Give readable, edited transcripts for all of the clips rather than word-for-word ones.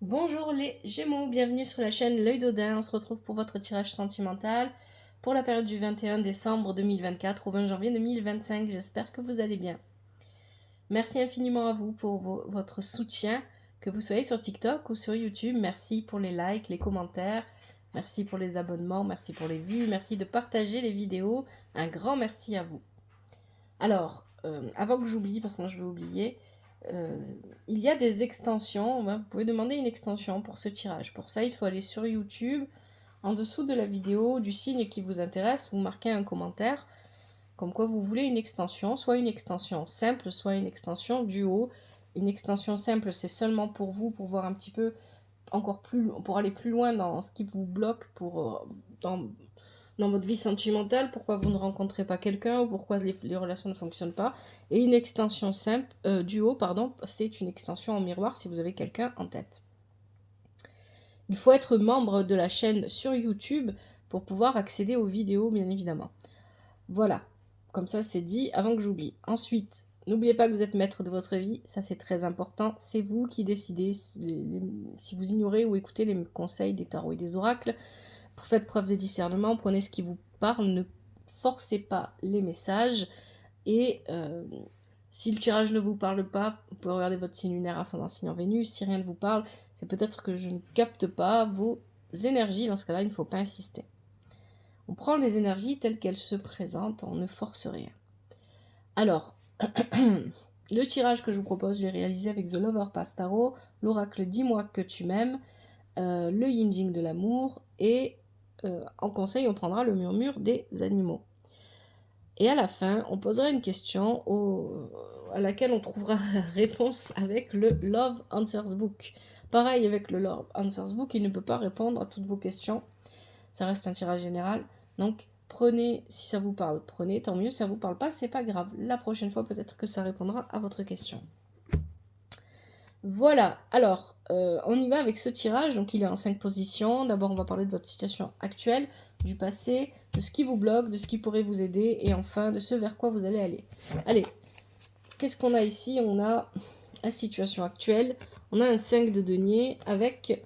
Bonjour les Gémeaux, bienvenue sur la chaîne L'Œil d'Odin. On se retrouve pour votre tirage sentimental pour la période du 21 décembre 2024 au 20 janvier 2025. J'espère que vous allez bien. Merci infiniment à vous pour votre soutien, que vous soyez sur TikTok ou sur YouTube. Merci pour les likes, les commentaires, merci pour les abonnements, merci pour les vues, merci de partager les vidéos. Un grand merci à vous. Alors, avant que j'oublie, parce que moi je vais oublier, il y a des extensions. Vous pouvez demander une extension pour ce tirage. Pour ça, il faut aller sur YouTube. En dessous de la vidéo, du signe qui vous intéresse, vous marquez un commentaire comme quoi vous voulez une extension, soit une extension simple, soit une extension duo. Une extension simple, c'est seulement pour vous, pour voir un petit peu encore plus, pour aller plus loin dans ce qui vous bloque dans votre vie sentimentale, pourquoi vous ne rencontrez pas quelqu'un ou pourquoi les relations ne fonctionnent pas. Et une extension simple, duo, pardon, c'est une extension en miroir si vous avez quelqu'un en tête. Il faut être membre de la chaîne sur YouTube pour pouvoir accéder aux vidéos, bien évidemment. Voilà, comme ça c'est dit avant que j'oublie. Ensuite, n'oubliez pas que vous êtes maître de votre vie, ça c'est très important. C'est vous qui décidez si vous ignorez ou écoutez les conseils des tarots et des oracles. Faites preuve de discernement, prenez ce qui vous parle, ne forcez pas les messages. Et si le tirage ne vous parle pas, vous pouvez regarder votre signe lunaire, ascendant, signe en Vénus. Si rien ne vous parle, c'est peut-être que je ne capte pas vos énergies. Dans ce cas-là, il ne faut pas insister. On prend les énergies telles qu'elles se présentent, on ne force rien. Alors, le tirage que je vous propose, je l'ai réalisé avec The Lover Pass Tarot, l'oracle Dis-moi que tu m'aimes, le Yin Jing de l'amour, et en conseil, on prendra le murmure des animaux. Et à la fin, on posera une question à laquelle on trouvera réponse avec le Love Answers Book. Pareil avec le Love Answers Book, il ne peut pas répondre à toutes vos questions. Ça reste un tirage général. Donc, prenez, si ça vous parle, prenez, tant mieux. Si ça vous parle pas, c'est pas grave. La prochaine fois, peut-être que ça répondra à votre question. Voilà, alors, on y va avec ce tirage. Donc, il est en 5 positions. D'abord, on va parler de votre situation actuelle, du passé, de ce qui vous bloque, de ce qui pourrait vous aider, et enfin, de ce vers quoi vous allez aller. Allez, qu'est-ce qu'on a ici? On a la situation actuelle. On a un 5 de denier avec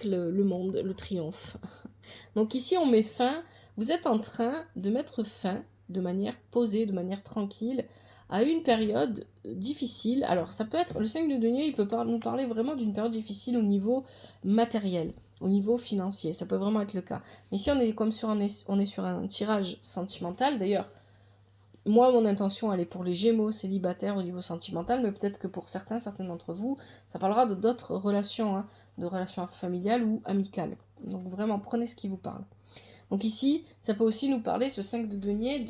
le monde, le triomphe. Donc ici, on met fin. Vous êtes en train de mettre fin de manière posée, de manière tranquille, à une période difficile. Alors, ça peut être, le 5 de denier, il peut nous parler vraiment d'une période difficile au niveau matériel, au niveau financier. Ça peut vraiment être le cas. Mais ici, on est comme on est sur un tirage sentimental. D'ailleurs, moi, mon intention, elle est pour les Gémeaux célibataires au niveau sentimental, mais peut-être que pour certains d'entre vous, ça parlera de d'autres relations, hein, de relations familiales ou amicales. Donc vraiment, prenez ce qui vous parle. Donc ici, ça peut aussi nous parler, ce 5 de denier,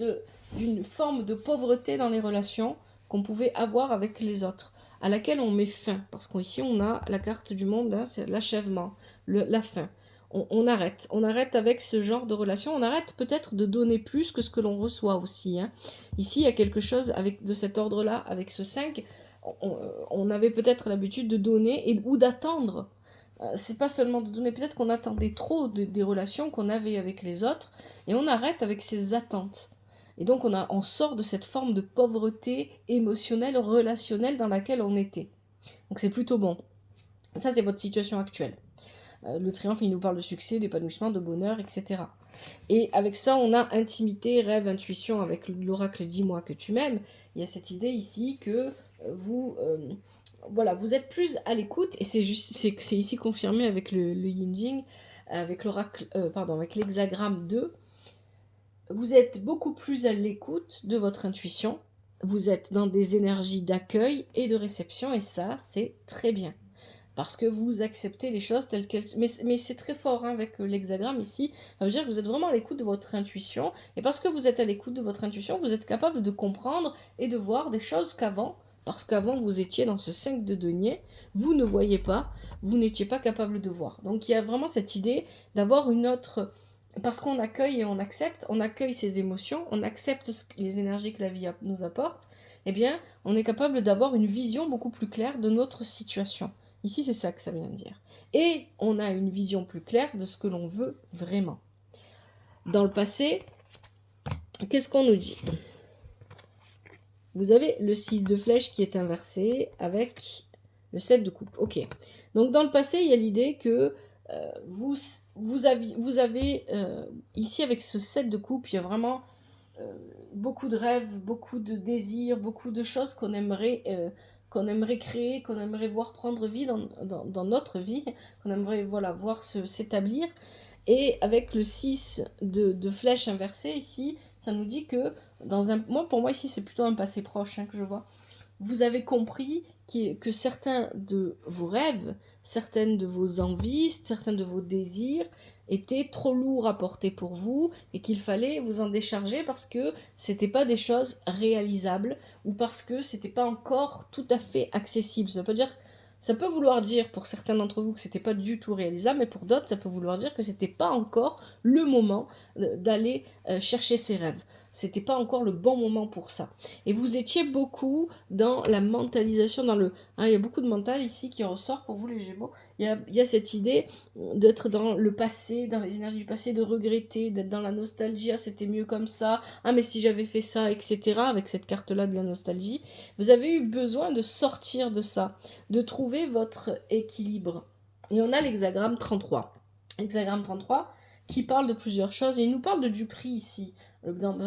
d'une forme de pauvreté dans les relations qu'on pouvait avoir avec les autres, à laquelle on met fin. Parce qu'ici, on a la carte du monde, hein, c'est l'achèvement, la fin. On arrête avec ce genre de relation, on arrête peut-être de donner plus que ce que l'on reçoit aussi. Hein. Ici, il y a quelque chose de cet ordre-là, avec ce 5, on avait peut-être l'habitude de donner ou d'attendre. C'est pas seulement de donner, peut-être qu'on attendait trop des relations qu'on avait avec les autres, et on arrête avec ces attentes. Et donc on sort de cette forme de pauvreté émotionnelle, relationnelle dans laquelle on était. Donc c'est plutôt bon. Ça, c'est votre situation actuelle. Le triomphe, il nous parle de succès, d'épanouissement, de bonheur, etc. Et avec ça, on a intimité, rêve, intuition avec l'oracle Dis-moi que tu m'aimes. Il y a cette idée ici que vous, voilà, vous êtes plus à l'écoute, et c'est ici confirmé avec le Yin Jing, avec l'oracle, avec l'hexagramme 2. Vous êtes beaucoup plus à l'écoute de votre intuition. Vous êtes dans des énergies d'accueil et de réception, et ça, c'est très bien. Parce que vous acceptez les choses telles qu'elles... Mais c'est très fort, hein, avec l'hexagramme ici. Ça veut dire que vous êtes vraiment à l'écoute de votre intuition. Et parce que vous êtes à l'écoute de votre intuition, vous êtes capable de comprendre et de voir des choses qu'avant, parce qu'avant vous étiez dans ce 5 de denier, vous ne voyez pas, vous n'étiez pas capable de voir. Donc il y a vraiment cette idée d'avoir une autre... Parce qu'on accueille et on accueille ses émotions, on accepte les énergies que la vie nous apporte, eh bien, on est capable d'avoir une vision beaucoup plus claire de notre situation. Ici, c'est ça que ça vient de dire. Et on a une vision plus claire de ce que l'on veut vraiment. Dans le passé, qu'est-ce qu'on nous dit? Vous avez le 6 de flèche qui est inversé avec Le 7 de coupe, ok. Donc dans le passé, il y a l'idée que vous avez ici avec ce 7 de coupe, il y a vraiment beaucoup de rêves, beaucoup de désirs, beaucoup de choses qu'on aimerait créer, qu'on aimerait voir prendre vie dans notre vie, qu'on aimerait voilà, voir s'établir. Et avec le 6 de flèche inversée ici, ça nous dit que pour moi ici c'est plutôt un passé proche que je vois. Vous avez compris que certains de vos rêves, certaines de vos envies, certains de vos désirs étaient trop lourds à porter pour vous et qu'il fallait vous en décharger parce que c'était pas des choses réalisables ou parce que c'était pas encore tout à fait accessible. Ça peut vouloir dire pour certains d'entre vous que c'était pas du tout réalisable, mais pour d'autres ça peut vouloir dire que c'était pas encore le moment d'aller chercher ses rêves. C'était pas encore le bon moment pour ça. Et vous étiez beaucoup dans la mentalisation, il y a beaucoup de mental ici qui ressort pour vous les Gémeaux. Il y a cette idée d'être dans le passé, dans les énergies du passé, de regretter, d'être dans la nostalgie, c'était mieux comme ça, mais si j'avais fait ça, etc. Avec cette carte-là de la nostalgie. Vous avez eu besoin de sortir de ça, de trouver votre équilibre. Et on a l'hexagramme 33. L'hexagramme 33 qui parle de plusieurs choses, et il nous parle du prix ici. Dans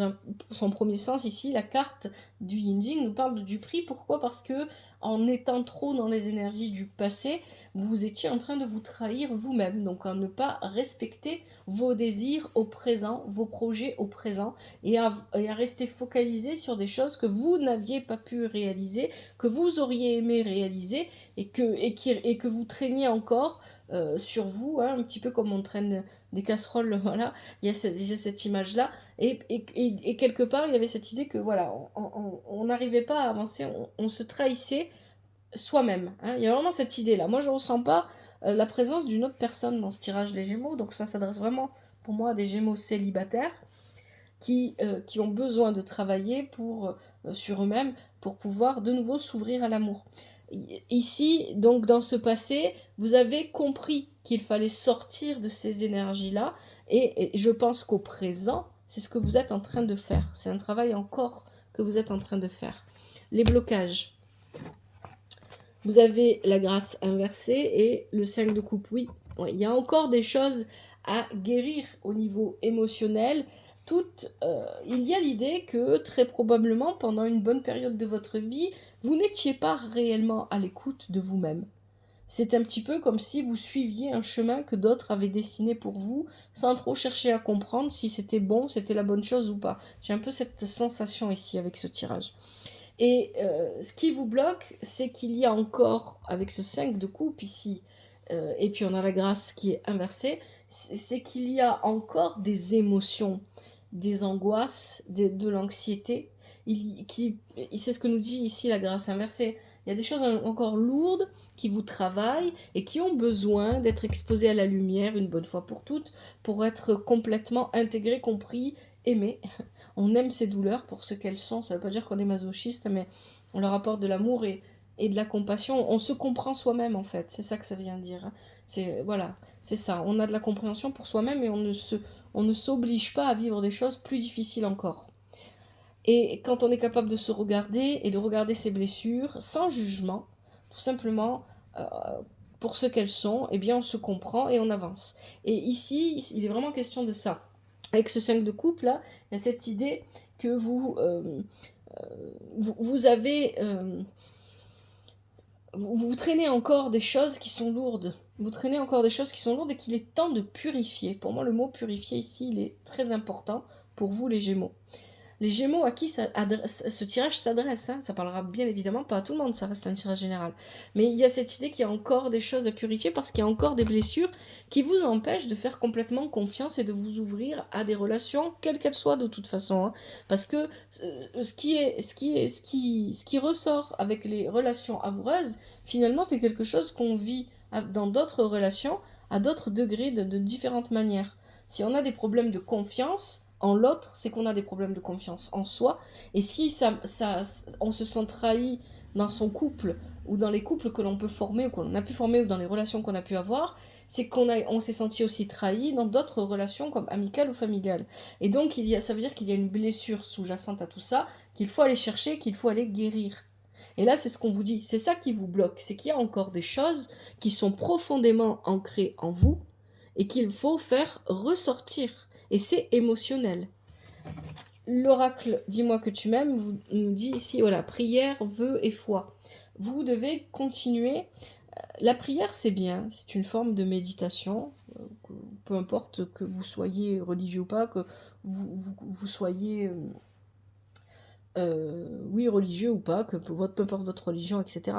son premier sens ici, la carte du Yin-Jing nous parle du prix. Pourquoi ? Parce que en étant trop dans les énergies du passé, vous étiez en train de vous trahir vous-même, donc à ne pas respecter vos désirs au présent, vos projets au présent, et à rester focalisé sur des choses que vous n'aviez pas pu réaliser, que vous auriez aimé réaliser, et que vous traîniez encore sur vous, un petit peu comme on traîne des casseroles, voilà, il y a cette image-là, et quelque part, il y avait cette idée que, voilà, on n'arrivait pas à avancer, on se trahissait soi-même, il y a vraiment cette idée-là. Moi, je ne ressens pas la présence d'une autre personne dans ce tirage des Gémeaux, donc ça s'adresse vraiment, pour moi, à des Gémeaux célibataires, qui ont besoin de travailler sur eux-mêmes pour pouvoir de nouveau s'ouvrir à l'amour. Ici, donc dans ce passé, vous avez compris qu'il fallait sortir de ces énergies-là, et je pense qu'au présent, c'est ce que vous êtes en train de faire. C'est un travail encore que vous êtes en train de faire. Les blocages. Vous avez la grâce inversée et le 5 de coupe. Oui, il y a encore des choses à guérir au niveau émotionnel. Il y a l'idée que très probablement pendant une bonne période de votre vie, vous n'étiez pas réellement à l'écoute de vous-même. C'est un petit peu comme si vous suiviez un chemin que d'autres avaient dessiné pour vous, sans trop chercher à comprendre si c'était bon, c'était la bonne chose ou pas. J'ai un peu cette sensation ici avec ce tirage. Et ce qui vous bloque, c'est qu'il y a encore, avec ce 5 de coupe ici, et puis on a la grâce qui est inversée, c'est qu'il y a encore des émotions, des angoisses, de l'anxiété. C'est ce que nous dit ici la grâce inversée. Il y a des choses encore lourdes qui vous travaillent et qui ont besoin d'être exposées à la lumière une bonne fois pour toutes, pour être complètement intégrées, compris, aimées. On aime ces douleurs pour ce qu'elles sont. Ça ne veut pas dire qu'on est masochiste, mais on leur apporte de l'amour et de la compassion. On se comprend soi-même, en fait. C'est ça que ça vient dire. Voilà, c'est ça. On a de la compréhension pour soi-même et on ne s'oblige pas à vivre des choses plus difficiles encore. Et quand on est capable de se regarder et de regarder ses blessures sans jugement, tout simplement pour ce qu'elles sont, eh bien on se comprend et on avance. Et ici, il est vraiment question de ça. Avec ce 5 de coupe là, il y a cette idée que vous avez... vous traînez encore des choses qui sont lourdes. Vous traînez encore des choses qui sont lourdes et qu'il est temps de purifier. Pour moi, le mot purifier ici, il est très important pour vous les Gémeaux. Les Gémeaux à qui ce tirage s'adresse, ça parlera bien évidemment pas à tout le monde, ça reste un tirage général. Mais il y a cette idée qu'il y a encore des choses à purifier parce qu'il y a encore des blessures qui vous empêchent de faire complètement confiance et de vous ouvrir à des relations, quelles qu'elles soient de toute façon. Parce que ce qui ressort avec les relations amoureuses, finalement c'est quelque chose qu'on vit dans d'autres relations à d'autres degrés, de différentes manières. Si on a des problèmes de confiance en l'autre, c'est qu'on a des problèmes de confiance en soi. Et si on se sent trahi dans son couple, ou dans les couples que l'on peut former, ou qu'on a pu former, ou dans les relations qu'on a pu avoir, c'est on s'est senti aussi trahi dans d'autres relations, comme amicales ou familiales. Et donc, ça veut dire qu'il y a une blessure sous-jacente à tout ça, qu'il faut aller chercher, qu'il faut aller guérir. Et là, c'est ce qu'on vous dit, c'est ça qui vous bloque, c'est qu'il y a encore des choses qui sont profondément ancrées en vous et qu'il faut faire ressortir. Et c'est émotionnel. L'oracle Dis-moi que tu m'aimes nous dit ici, voilà, prière, vœux et foi. Vous devez continuer. La prière, c'est bien, c'est une forme de méditation, peu importe que vous soyez religieux ou pas, que vous soyez oui, religieux ou pas, peu importe votre religion, etc.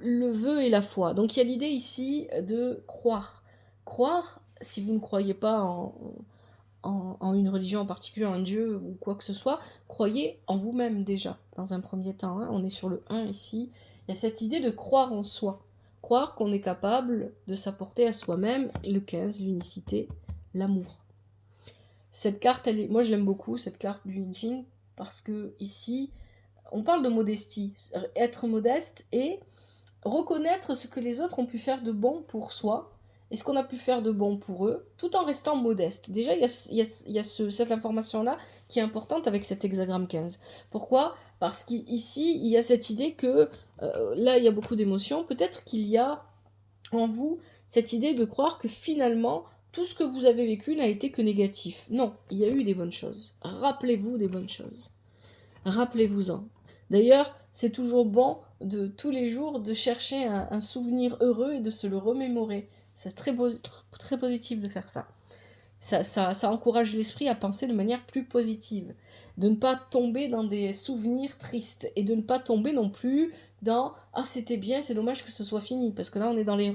Le vœu et la foi. Donc il y a l'idée ici de croire. Croire, si vous ne croyez pas en une religion en particulier, en Dieu ou quoi que ce soit, croyez en vous-même déjà, dans un premier temps. Hein. On est sur le 1 ici. Il y a cette idée de croire en soi. Croire qu'on est capable de s'apporter à soi-même, le 15, l'unicité, l'amour. Cette carte, moi je l'aime beaucoup, cette carte du I Ching, parce que ici, on parle de modestie, être modeste et reconnaître ce que les autres ont pu faire de bon pour soi et ce qu'on a pu faire de bon pour eux, tout en restant modeste. Déjà, il y a cette information-là qui est importante avec cet hexagramme 15. Pourquoi ? Parce qu'ici, il y a cette idée que, là, il y a beaucoup d'émotions, peut-être qu'il y a en vous cette idée de croire que finalement, tout ce que vous avez vécu n'a été que négatif. Non, il y a eu des bonnes choses. Rappelez-vous des bonnes choses. Rappelez-vous-en. D'ailleurs, c'est toujours bon de tous les jours de chercher un souvenir heureux et de se le remémorer. C'est très positif de faire ça. Ça encourage l'esprit à penser de manière plus positive. De ne pas tomber dans des souvenirs tristes. Et de ne pas tomber non plus dans « Ah, c'était bien, c'est dommage que ce soit fini ». Parce que là, on est dans les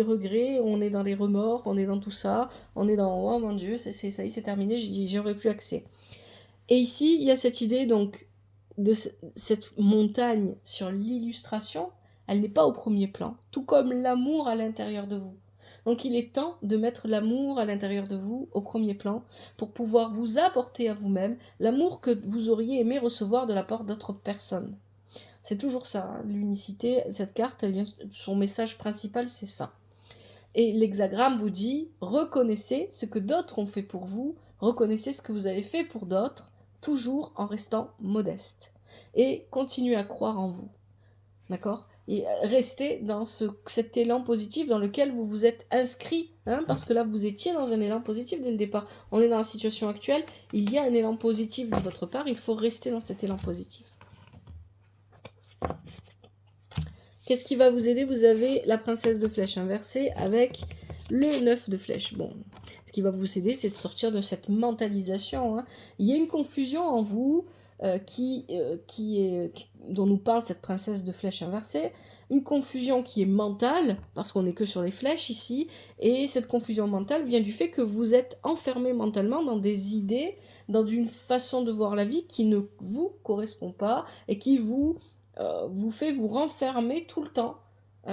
regrets, on est dans les remords, on est dans tout ça. On est dans « Oh mon Dieu, ça y est, c'est terminé, j'y aurai plus accès ». Et ici, il y a cette idée donc de cette montagne sur l'illustration, elle n'est pas au premier plan, tout comme l'amour à l'intérieur de vous. Donc il est temps de mettre l'amour à l'intérieur de vous au premier plan pour pouvoir vous apporter à vous-même l'amour que vous auriez aimé recevoir de la part d'autres personnes. C'est toujours ça, hein, l'unicité, cette carte, son message principal, c'est ça. Et l'hexagramme vous dit, reconnaissez ce que d'autres ont fait pour vous, reconnaissez ce que vous avez fait pour d'autres, toujours en restant modeste. Et continuez à croire en vous. D'accord ? Et restez dans cet élan positif dans lequel vous vous êtes inscrit, hein, parce que là vous étiez dans un élan positif dès le départ. On est dans la situation actuelle, il y a un élan positif de votre part, il faut rester dans cet élan positif. Qu'est-ce qui va vous aider ? Vous avez la princesse de flèche inversée avec le 9 de flèche. Bon, ce qui va vous aider, c'est de sortir de cette mentalisation. Hein. Il y a une confusion en vous dont nous parle cette princesse de flèche inversée. Une confusion qui est mentale, parce qu'on n'est que sur les flèches ici. Et cette confusion mentale vient du fait que vous êtes enfermé mentalement dans des idées, dans une façon de voir la vie qui ne vous correspond pas et qui vous fait vous renfermer tout le temps.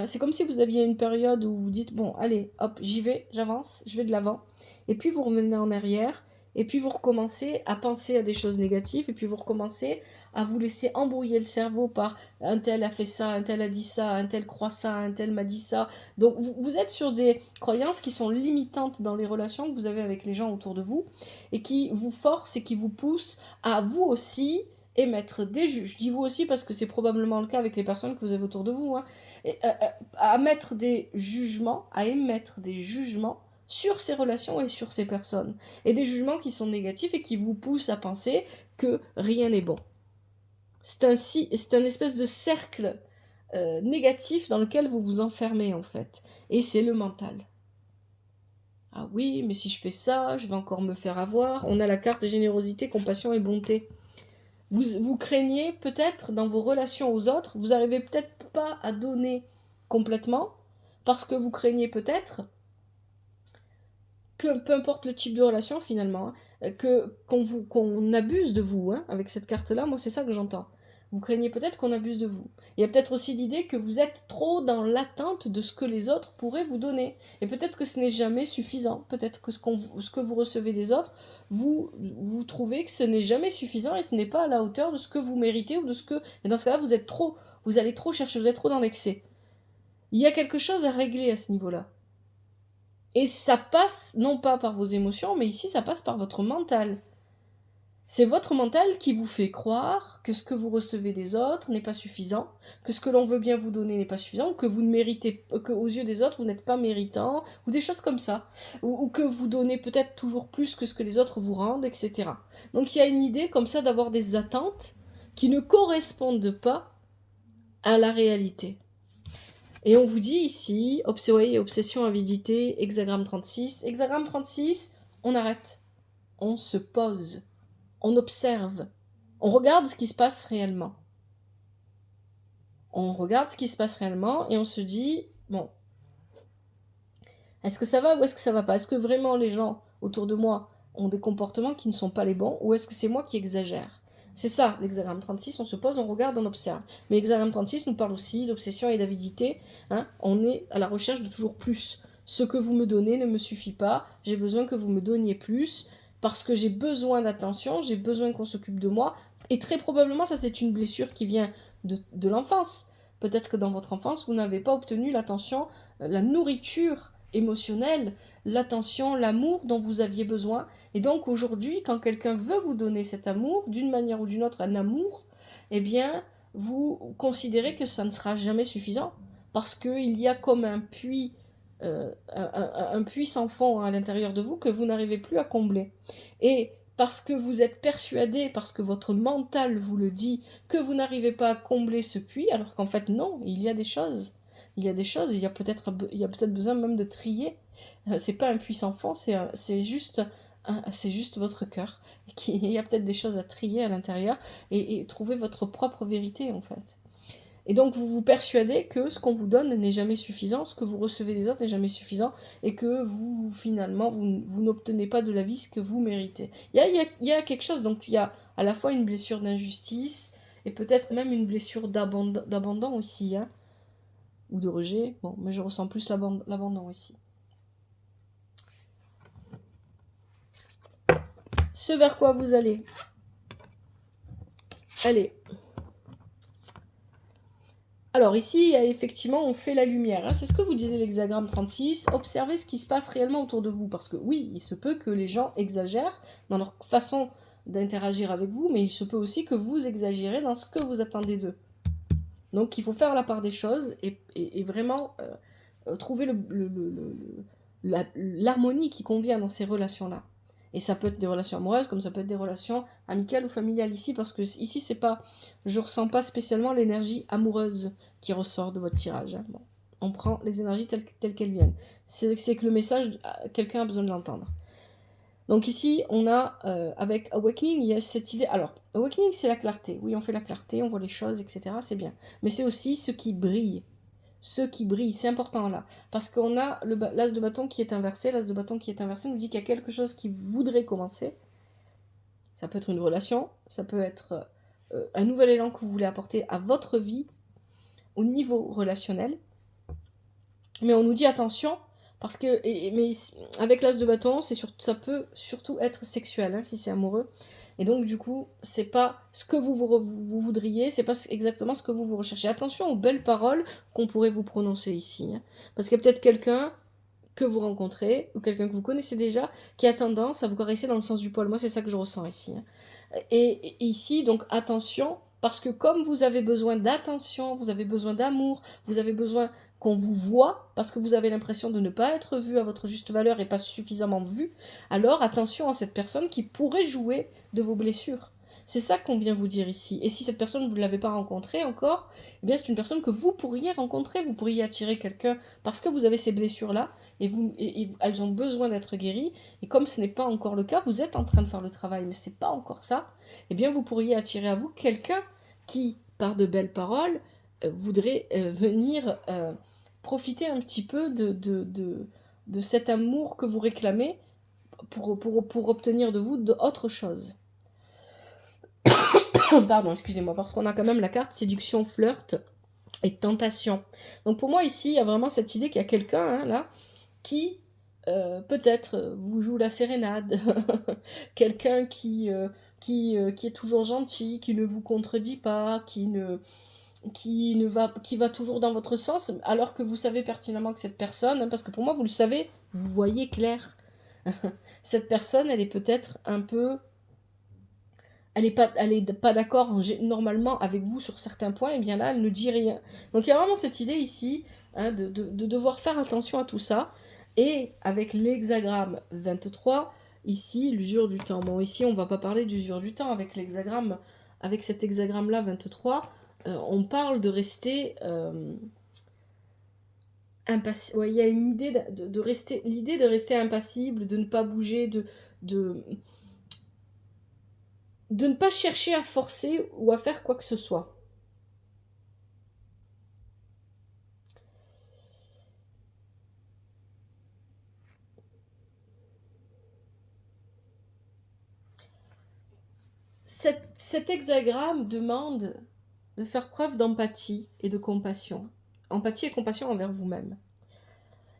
C'est comme si vous aviez une période où vous dites, bon, allez, hop, j'y vais, j'avance, je vais de l'avant. Et puis vous revenez en arrière, et puis vous recommencez à penser à des choses négatives, et puis vous recommencez à vous laisser embrouiller le cerveau par un tel a fait ça, un tel a dit ça, un tel croit ça, un tel m'a dit ça. Donc vous êtes sur des croyances qui sont limitantes dans les relations que vous avez avec les gens autour de vous, et qui vous forcent et qui vous poussent à vous aussi émettre des jugements, je dis vous aussi parce que c'est probablement le cas avec les personnes que vous avez autour de vous, hein, à mettre des jugements, à émettre des jugements sur ces relations et sur ces personnes. Et des jugements qui sont négatifs et qui vous poussent à penser que rien n'est bon. C'est un espèce de cercle négatif dans lequel vous vous enfermez en fait. Et c'est le mental. Ah oui, mais si je fais ça, je vais encore me faire avoir. On a la carte générosité, compassion et bonté. Vous craignez peut-être dans vos relations aux autres, vous n'arrivez peut-être pas à donner complètement, parce que vous craignez peut-être que, peu importe le type de relation finalement, qu'on abuse de vous, hein, avec cette carte-là, moi c'est ça que j'entends. Vous craignez peut-être qu'on abuse de vous. Il y a peut-être aussi l'idée que vous êtes trop dans l'attente de ce que les autres pourraient vous donner. Et peut-être que ce n'est jamais suffisant. Peut-être que ce que vous recevez des autres, vous trouvez que ce n'est jamais suffisant et ce n'est pas à la hauteur de ce que vous méritez ou de ce que... Et dans ce cas-là, vous allez trop chercher, vous êtes trop dans l'excès. Il y a quelque chose à régler à ce niveau-là. Et ça passe, non pas par vos émotions, mais ici, ça passe par votre mental. C'est votre mental qui vous fait croire que ce que vous recevez des autres n'est pas suffisant, que ce que l'on veut bien vous donner n'est pas suffisant, que vous ne méritez, que aux yeux des autres vous n'êtes pas méritant, ou des choses comme ça, ou que vous donnez peut-être toujours plus que ce que les autres vous rendent, etc. Donc il y a une idée comme ça d'avoir des attentes qui ne correspondent pas à la réalité. Et on vous dit ici, voyez, obsession, avidité, hexagramme 36. Hexagramme 36, on arrête. On se pose. On observe. On regarde ce qui se passe réellement. On regarde ce qui se passe réellement et on se dit, bon, est-ce que ça va ou est-ce que ça va pas? Est-ce que vraiment les gens autour de moi ont des comportements qui ne sont pas les bons ou est-ce que c'est moi qui exagère? C'est ça, l'hexagramme 36, on se pose, on regarde, on observe. Mais l'hexagramme 36 nous parle aussi d'obsession et d'avidité. Hein, on est à la recherche de toujours plus. Ce que vous me donnez ne me suffit pas, j'ai besoin que vous me donniez plus, parce que j'ai besoin d'attention, j'ai besoin qu'on s'occupe de moi. Et très probablement, ça c'est une blessure qui vient de l'enfance. Peut-être que dans votre enfance, vous n'avez pas obtenu l'attention, la nourriture émotionnelle, l'attention, l'amour dont vous aviez besoin. Et donc aujourd'hui, quand quelqu'un veut vous donner cet amour, d'une manière ou d'une autre, un amour, eh bien, vous considérez que ça ne sera jamais suffisant. Parce qu'il y a comme un puits, un puits sans fond à l'intérieur de vous que vous n'arrivez plus à combler. Et parce que vous êtes persuadé, parce que votre mental vous le dit, que vous n'arrivez pas à combler ce puits, alors qu'en fait non, il y a des choses. Il y a des choses, il y a peut-être besoin même de trier. C'est pas un puits sans fond, c'est juste votre cœur. Il y a peut-être des choses à trier à l'intérieur et trouver votre propre vérité en fait. Et donc vous vous persuadez que ce qu'on vous donne n'est jamais suffisant, ce que vous recevez des autres n'est jamais suffisant, et que vous, finalement, vous n'obtenez pas de la vie ce que vous méritez. Il y a quelque chose, donc il y a à la fois une blessure d'injustice, et peut-être même une blessure d'abandon aussi, hein, ou de rejet. Bon, mais je ressens plus l'abandon ici. Ce vers quoi vous allez. Allez. Alors ici, effectivement, on fait la lumière. Hein. C'est ce que vous disait l'hexagramme 36. Observez ce qui se passe réellement autour de vous. Parce que oui, il se peut que les gens exagèrent dans leur façon d'interagir avec vous, mais il se peut aussi que vous exagérez dans ce que vous attendez d'eux. Donc il faut faire la part des choses et vraiment trouver l'harmonie qui convient dans ces relations-là. Et ça peut être des relations amoureuses, comme ça peut être des relations amicales ou familiales ici, parce que ici, c'est pas, je ressens pas spécialement l'énergie amoureuse qui ressort de votre tirage. Hein. Bon, on prend les énergies telles qu'elles viennent. C'est que le message, quelqu'un a besoin de l'entendre. Donc ici, on a, avec Awakening, il y a cette idée... Alors, Awakening, c'est la clarté. Oui, on fait la clarté, on voit les choses, etc. C'est bien. Mais c'est aussi ce qui brille. Ce qui brille, c'est important là. Parce qu'on a l'as de bâton qui est inversé. L'as de bâton qui est inversé nous dit qu'il y a quelque chose qui voudrait commencer. Ça peut être une relation, ça peut être un nouvel élan que vous voulez apporter à votre vie au niveau relationnel. Mais on nous dit attention, parce que mais avec l'as de bâton, ça peut surtout être sexuel, hein, si c'est amoureux. Et donc, du coup, c'est pas ce que vous voudriez, c'est pas exactement ce que vous recherchez. Attention aux belles paroles qu'on pourrait vous prononcer ici. Hein. Parce qu'il y a peut-être quelqu'un que vous rencontrez, ou quelqu'un que vous connaissez déjà, qui a tendance à vous caresser dans le sens du poil. Moi, c'est ça que je ressens ici. Hein. Et ici, donc, attention, parce que comme vous avez besoin d'attention, vous avez besoin d'amour, vous avez besoin qu'on vous voit, parce que vous avez l'impression de ne pas être vu à votre juste valeur et pas suffisamment vu, alors attention à cette personne qui pourrait jouer de vos blessures. C'est ça qu'on vient vous dire ici. Et si cette personne, vous ne l'avez pas rencontrée encore, eh bien c'est une personne que vous pourriez rencontrer, vous pourriez attirer quelqu'un parce que vous avez ces blessures-là, et elles ont besoin d'être guéries, et comme ce n'est pas encore le cas, vous êtes en train de faire le travail, mais c'est pas encore ça, eh bien vous pourriez attirer à vous quelqu'un qui, par de belles paroles, voudrait venir profiter un petit peu de cet amour que vous réclamez pour obtenir de vous d'autres choses. Pardon, excusez-moi, parce qu'on a quand même la carte séduction, flirt et tentation. Donc pour moi ici, il y a vraiment cette idée qu'il y a quelqu'un hein, là qui peut-être vous joue la sérénade, quelqu'un qui est toujours gentil, qui ne vous contredit pas, qui va toujours dans votre sens, alors que vous savez pertinemment que cette personne, hein, parce que pour moi vous le savez, vous voyez clair, cette personne elle est peut-être un peu elle est pas d'accord normalement avec vous sur certains points, et bien là, elle ne dit rien. Donc il y a vraiment cette idée ici, hein, de devoir faire attention à tout ça. Et avec l'hexagramme 23, ici, l'usure du temps. Bon, ici, on va pas parler d'usure du temps avec l'hexagramme, avec cet hexagramme-là, 23, on parle de rester impassible. Ouais, il y a une idée de rester, l'idée de rester impassible, de ne pas bouger, de ne pas chercher à forcer ou à faire quoi que ce soit. Cet hexagramme demande de faire preuve d'empathie et de compassion. Empathie et compassion envers vous-même.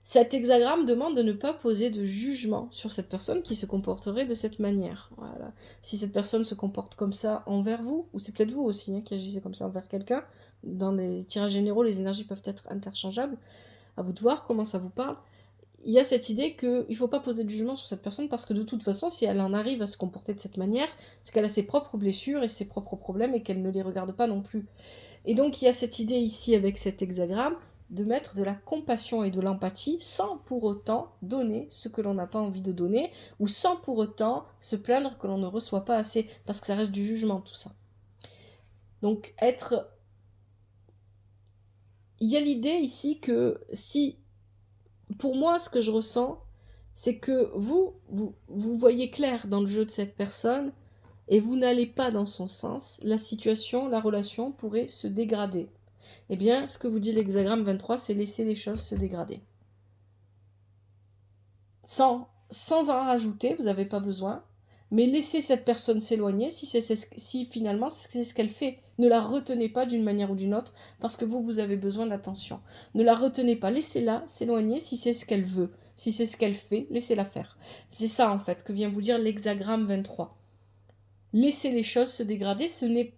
Cet hexagramme demande de ne pas poser de jugement sur cette personne qui se comporterait de cette manière. Voilà. Si cette personne se comporte comme ça envers vous, ou c'est peut-être vous aussi qui agissez comme ça envers quelqu'un, dans les tirages généraux, les énergies peuvent être interchangeables, à vous de voir comment ça vous parle. Il y a cette idée qu'il ne faut pas poser de jugement sur cette personne parce que de toute façon, si elle en arrive à se comporter de cette manière, c'est qu'elle a ses propres blessures et ses propres problèmes et qu'elle ne les regarde pas non plus. Et donc il y a cette idée ici avec cet hexagramme de mettre de la compassion et de l'empathie sans pour autant donner ce que l'on n'a pas envie de donner ou sans pour autant se plaindre que l'on ne reçoit pas assez parce que ça reste du jugement tout ça. Donc il y a l'idée ici que si, pour moi ce que je ressens, c'est que vous voyez clair dans le jeu de cette personne et vous n'allez pas dans son sens, la situation, la relation pourrait se dégrader. Eh bien, ce que vous dit l'hexagramme 23, c'est laisser les choses se dégrader. Sans en rajouter, vous n'avez pas besoin, mais laissez cette personne s'éloigner si finalement c'est ce qu'elle fait. Ne la retenez pas d'une manière ou d'une autre, parce que vous avez besoin d'attention. Ne la retenez pas, laissez-la s'éloigner si c'est ce qu'elle veut. Si c'est ce qu'elle fait, laissez-la faire. C'est ça en fait que vient vous dire l'hexagramme 23. Laissez les choses se dégrader,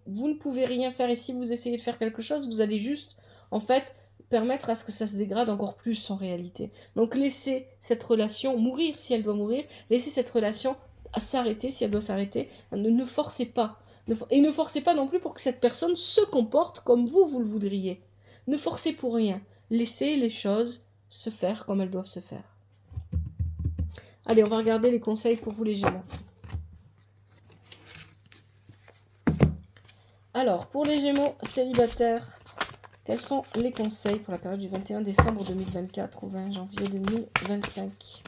vous ne pouvez rien faire, et si vous essayez de faire quelque chose, vous allez juste, en fait, permettre à ce que ça se dégrade encore plus en réalité. Donc laissez cette relation mourir si elle doit mourir, laissez cette relation s'arrêter si elle doit s'arrêter, ne forcez pas. Et ne forcez pas non plus pour que cette personne se comporte comme vous le voudriez. Ne forcez pour rien. Laissez les choses se faire comme elles doivent se faire. Allez, on va regarder les conseils pour vous les Gémeaux. Alors, pour les Gémeaux célibataires, quels sont les conseils pour la période du 21 décembre 2024 au 20 janvier 2025 ?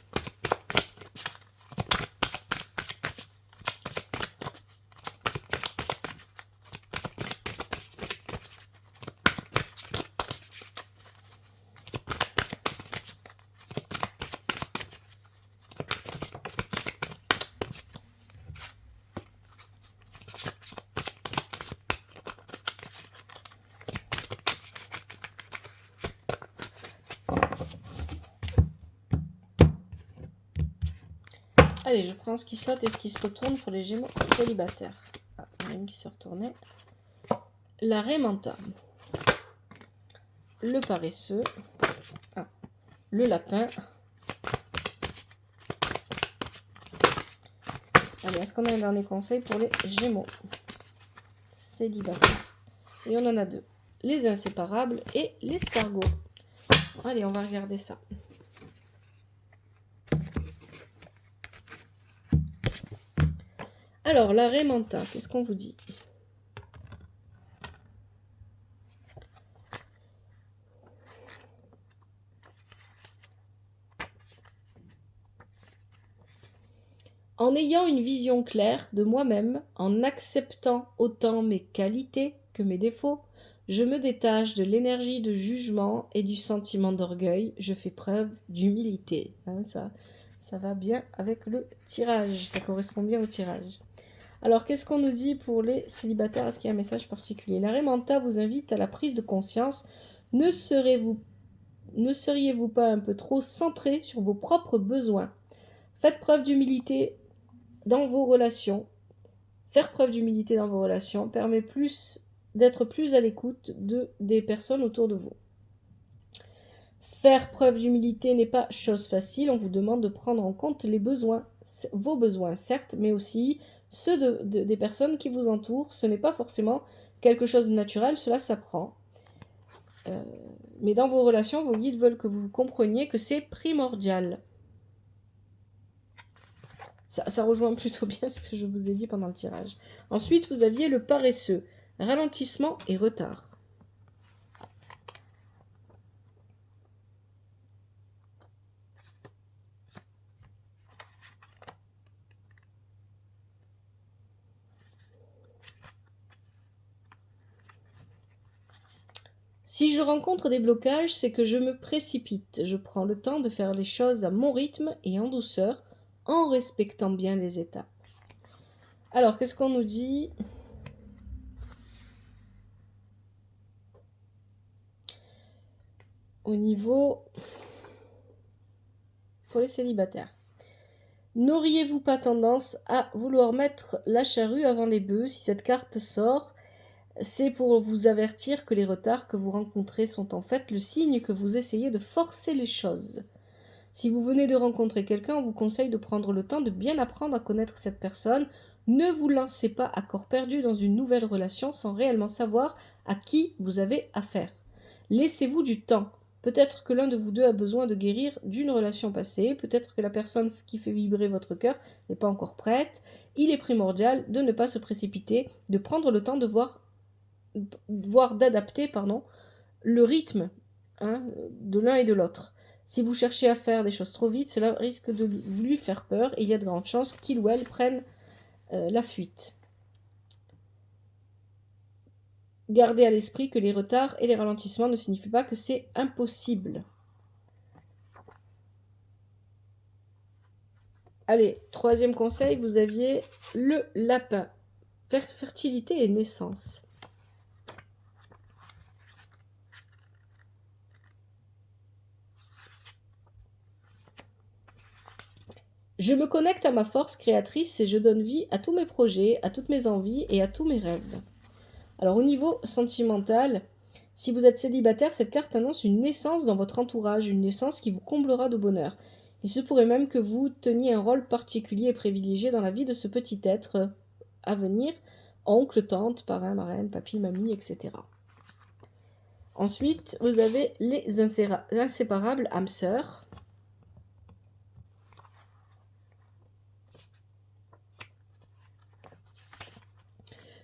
Allez, je prends ce qui saute et ce qui se retourne pour les Gémeaux célibataires. Ah, il y en a une qui se retournait. La Raimanta. Le paresseux. Ah, le lapin. Allez, est-ce qu'on a un dernier conseil pour les Gémeaux célibataires? Et on en a deux. Les inséparables et l'escargot. Allez, on va regarder ça. Alors, la Raimanta, qu'est-ce qu'on vous dit ? En ayant une vision claire de moi-même, en acceptant autant mes qualités que mes défauts, je me détache de l'énergie de jugement et du sentiment d'orgueil. Je fais preuve d'humilité. Hein, ça va bien avec le tirage. Ça correspond bien au tirage. Alors, qu'est-ce qu'on nous dit pour les célibataires ? Est-ce qu'il y a un message particulier ? La Raimanta vous invite à la prise de conscience. Ne seriez-vous pas un peu trop centré sur vos propres besoins ? Faites preuve d'humilité dans vos relations. Faire preuve d'humilité dans vos relations permet d'être plus à l'écoute des personnes autour de vous. Faire preuve d'humilité n'est pas chose facile. On vous demande de prendre en compte vos besoins, certes, mais aussi ceux des personnes qui vous entourent. Ce n'est pas forcément quelque chose de naturel, cela s'apprend. Mais dans vos relations, vos guides veulent que vous compreniez que c'est primordial. Ça rejoint plutôt bien ce que je vous ai dit pendant le tirage. Ensuite, vous aviez le paresseux, ralentissement et retard. Si je rencontre des blocages, c'est que je me précipite. Je prends le temps de faire les choses à mon rythme et en douceur, en respectant bien les étapes. Alors, qu'est-ce qu'on nous dit ? Au niveau... pour les célibataires. N'auriez-vous pas tendance à vouloir mettre la charrue avant les bœufs? Si cette carte sort, c'est pour vous avertir que les retards que vous rencontrez sont en fait le signe que vous essayez de forcer les choses. Si vous venez de rencontrer quelqu'un, on vous conseille de prendre le temps de bien apprendre à connaître cette personne. Ne vous lancez pas à corps perdu dans une nouvelle relation sans réellement savoir à qui vous avez affaire. Laissez-vous du temps. Peut-être que l'un de vous deux a besoin de guérir d'une relation passée, peut-être que la personne qui fait vibrer votre cœur n'est pas encore prête. Il est primordial de ne pas se précipiter, de prendre le temps de voire d'adapter le rythme de l'un et de l'autre. Si vous cherchez à faire des choses trop vite, cela risque de lui faire peur et il y a de grandes chances qu'il ou elle prenne la fuite. Gardez à l'esprit que les retards et les ralentissements ne signifient pas que c'est impossible. Allez, troisième conseil, vous aviez le lapin. Fertilité et naissance. Je me connecte à ma force créatrice et je donne vie à tous mes projets, à toutes mes envies et à tous mes rêves. Alors au niveau sentimental, si vous êtes célibataire, cette carte annonce une naissance dans votre entourage, une naissance qui vous comblera de bonheur. Il se pourrait même que vous teniez un rôle particulier et privilégié dans la vie de ce petit être à venir, oncle, tante, parrain, marraine, papy, mamie, etc. Ensuite, vous avez les inséparables âmes sœurs.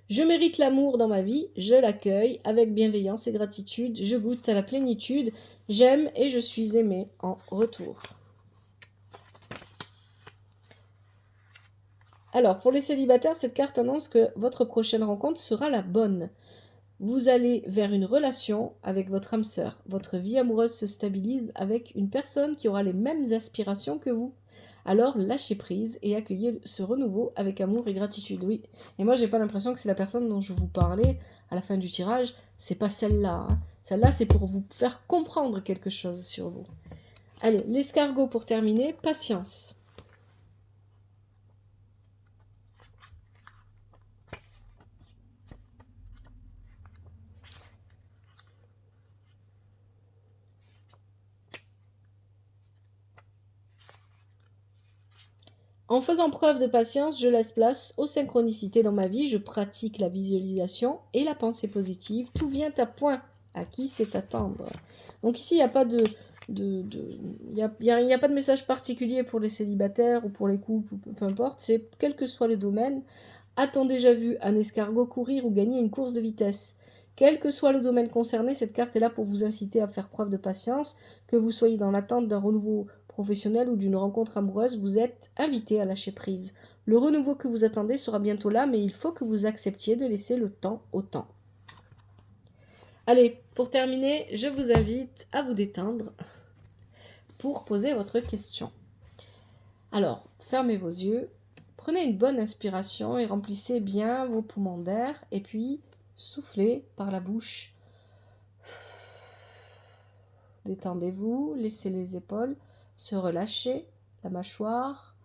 Je mérite l'amour dans ma vie, je l'accueille avec bienveillance et gratitude, je goûte à la plénitude, j'aime et je suis aimée en retour. Alors, pour les célibataires, cette carte annonce que votre prochaine rencontre sera la bonne. Vous allez vers une relation avec votre âme sœur. Votre vie amoureuse se stabilise avec une personne qui aura les mêmes aspirations que vous. Alors lâchez prise et accueillez ce renouveau avec amour et gratitude. Oui, et moi j'ai pas l'impression que c'est la personne dont je vous parlais à la fin du tirage. C'est pas celle-là. Celle-là c'est pour vous faire comprendre quelque chose sur vous. Allez, l'escargot pour terminer. Patience. En faisant preuve de patience, je laisse place aux synchronicités dans ma vie, je pratique la visualisation et la pensée positive. Tout vient à point. À qui c'est attendre. Donc ici, il n'y a pas y a pas de message particulier pour les célibataires ou pour les couples, peu importe. C'est quel que soit le domaine. A-t-on déjà vu un escargot courir ou gagner une course de vitesse? Quel que soit le domaine concerné, cette carte est là pour vous inciter à faire preuve de patience. Que vous soyez dans l'attente d'un renouveau professionnel ou d'une rencontre amoureuse, vous êtes invité à lâcher prise. Le renouveau que vous attendez sera bientôt là, mais il faut que vous acceptiez de laisser le temps au temps. Allez, pour terminer, je vous invite à vous détendre pour poser votre question. Alors, fermez vos yeux, prenez une bonne inspiration et remplissez bien vos poumons d'air, et puis soufflez par la bouche. Détendez-vous, laissez les épaules se relâcher, la mâchoire.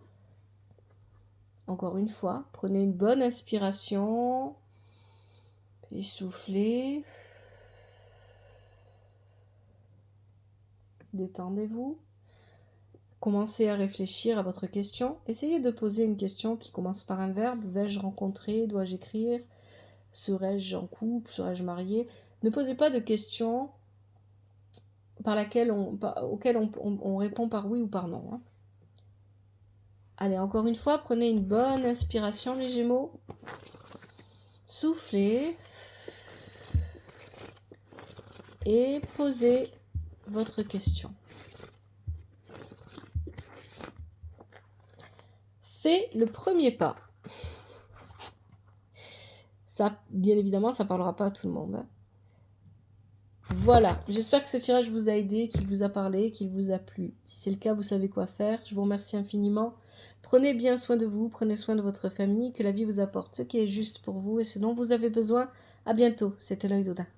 Encore une fois, prenez une bonne inspiration, puis soufflez. Détendez-vous. commencez à réfléchir à votre question. Essayez de poser une question qui commence par un verbe. Vais-je rencontrer? Dois-je écrire? Serais-je en couple? Serais-je marié? Ne posez pas de questions auxquelles on répond par oui ou par non. Hein. Allez, encore une fois, prenez une bonne inspiration, les Gémeaux. Soufflez. Et posez votre question. Fais le premier pas. Ça, bien évidemment, ça ne parlera pas à tout le monde. Hein. Voilà, j'espère que ce tirage vous a aidé, qu'il vous a parlé, qu'il vous a plu. Si c'est le cas, vous savez quoi faire. Je vous remercie infiniment. Prenez bien soin de vous, prenez soin de votre famille, que la vie vous apporte ce qui est juste pour vous et ce dont vous avez besoin. À bientôt, c'était l'œil d'Odin.